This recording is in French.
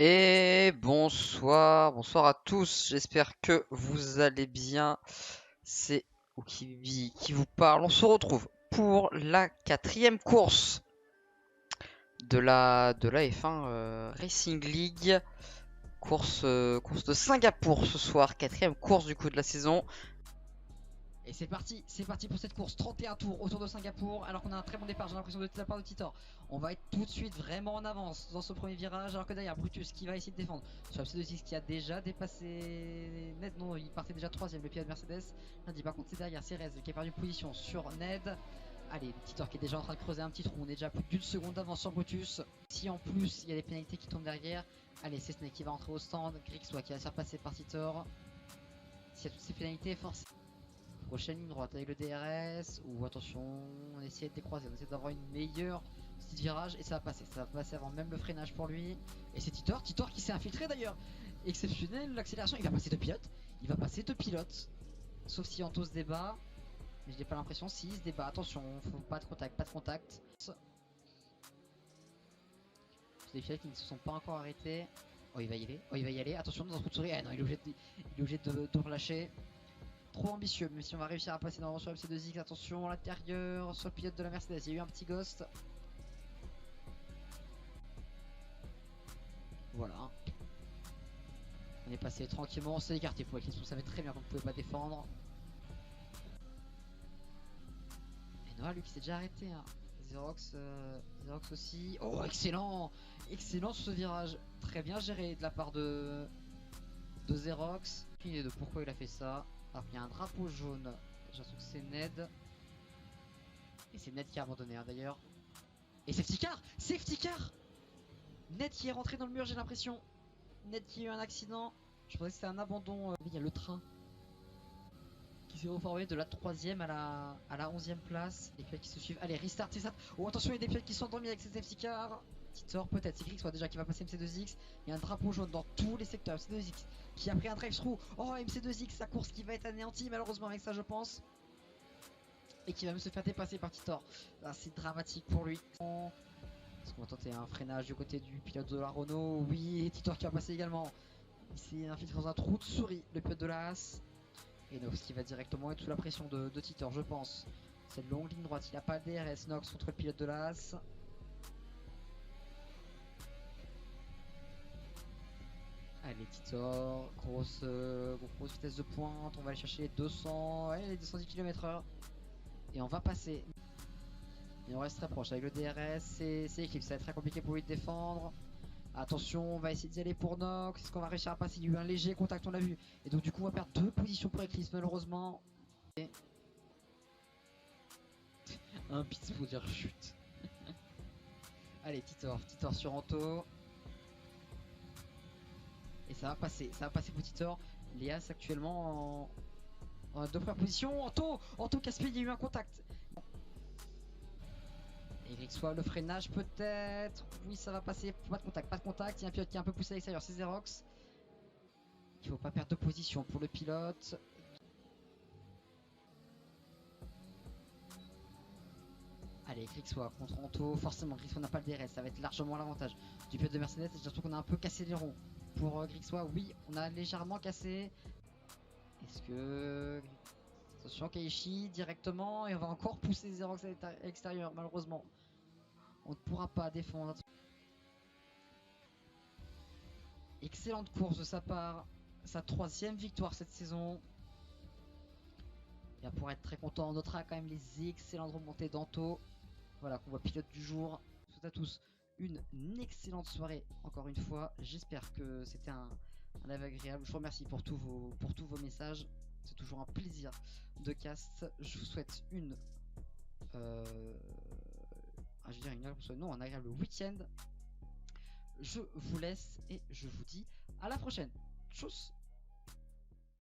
Et bonsoir, bonsoir à tous, j'espère que vous allez bien. C'est Okibi qui vous parle. On se retrouve pour la 4e course de la F1 Racing League. Course de Singapour ce soir, 4e course du coup de la saison. Et c'est parti pour cette course, 31 tours autour de Singapour, alors qu'on a un très bon départ, j'ai l'impression de la part de Titor. On va être tout de suite vraiment en avance dans ce premier virage, alors que derrière Brutus qui va essayer de défendre sur la C26 qui a déjà dépassé Ned. Non, il partait déjà 3ème, le pilote Mercedes. Lundi par contre c'est derrière Cerez qui a perdu position sur Ned. Allez, Titor qui est déjà en train de creuser un petit trou, on est déjà à plus d'une seconde d'avance sur Brutus. Si en plus il y a des pénalités qui tombent derrière, allez, c'est Snake qui va entrer au stand, Grixois qui va se faire passer par Titor. S'il y a toutes ces pénalités, forcément. Prochaine ligne droite avec le DRS, ou attention, on essaie de décroiser, on essaie d'avoir une meilleure petite virage et ça va passer avant même le freinage pour lui. Et c'est Titor qui s'est infiltré d'ailleurs. Exceptionnel, l'accélération, il va passer deux pilotes, sauf si Anto se débat, mais je n'ai pas l'impression. Si il se débat, attention, faut pas de contact. C'est des pilotes qui ne se sont pas encore arrêtés. Oh il va y aller, attention dans un trou de souris, ah non il est obligé de relâcher. Trop ambitieux, même si on va réussir à passer dans sur MC2X. Attention à l'intérieur, sur le pilote de la Mercedes, il y a eu un petit ghost. Voilà. On est passé tranquillement, on s'est écarté pour Eclipse, on savait très bien qu'on ne pouvait pas défendre. Et Noah, lui qui s'est déjà arrêté. Hein. Xerox aussi. Oh, excellent! Excellent ce virage. Très bien géré de la part de Xerox. Aucune idée de pourquoi il a fait ça. Alors qu'il y a un drapeau jaune. J'ai l'impression que c'est Ned. Et c'est Ned qui a abandonné hein, d'ailleurs. Et safety car! Safety car! Ned qui est rentré dans le mur, j'ai l'impression. Ned qui a eu un accident. Je pensais que c'était un abandon. Il y a le train qui s'est reformé de la 3ème à la 11ème place. Les pilotes qui se suivent. Allez, restart, c'est ça. Oh, attention, il y a des pilotes qui sont endormis avec ces safety car. Titor, peut-être. C'est Grix, soit déjà qui va passer MC2X. Il y a un drapeau jaune dans tous les secteurs. MC2X qui a pris un drive-through. Oh, MC2X, sa course qui va être anéantie, malheureusement, avec ça, je pense. Et qui va même se faire dépasser par Titor. Là, c'est dramatique pour lui. Est-ce qu'on va tenter un freinage du côté du pilote de la Renault? Oui, et Titor qui va passer également. Il s'est infiltré dans un trou de souris, le pilote de la Haas. Et Nox qui va directement être sous la pression de Titor, je pense. Cette longue ligne droite, il n'a pas le DRS. Nox contre le pilote de la Haas. Allez, Titor, grosse vitesse de pointe. On va aller chercher les 200, allez, les 210 km/h. Et on va passer. Et on reste très proche avec le DRS. C'est Eclipse, ça va être très compliqué pour lui de défendre. Attention, on va essayer d'y aller pour Nox. Est-ce qu'on va réussir à passer? Il y a eu un léger contact, on l'a vu. Et donc du coup on va perdre 2 positions pour Eclipse malheureusement. Un pit pour dire chute. Allez, Titor sur Anto. Et ça va passer pour Titor. Léas actuellement en 2 premières positions. Anto Caspier, il y a eu un contact. Eric soit le freinage peut-être. Oui, ça va passer. Pas de contact. Il y a un pilote qui est un peu poussé à l'extérieur, c'est Xerox. Il faut pas perdre de position pour le pilote. Allez, Grixois contre Anto. Forcément, Grixois n'a pas le DRS. Ça va être largement l'avantage du pilote de Mercedes. J'ai l'impression qu'on a un peu cassé les ronds. Pour Grixois, oui, on a légèrement cassé. Est-ce que. Attention, Keishi directement. Et on va encore pousser Xerox à l'extérieur, malheureusement. On ne pourra pas défendre. Excellente course de sa part. Sa 3ème victoire cette saison. Et pour être très content, on notera quand même les excellentes remontées d'Anto. Voilà, qu'on voit pilote du jour. Je vous souhaite à tous une excellente soirée. Encore une fois, j'espère que c'était un live agréable. Je vous remercie pour tous vos messages. C'est toujours un plaisir de cast. Je vous souhaite un agréable week-end. Je vous laisse et je vous dis à la prochaine. Tchuss!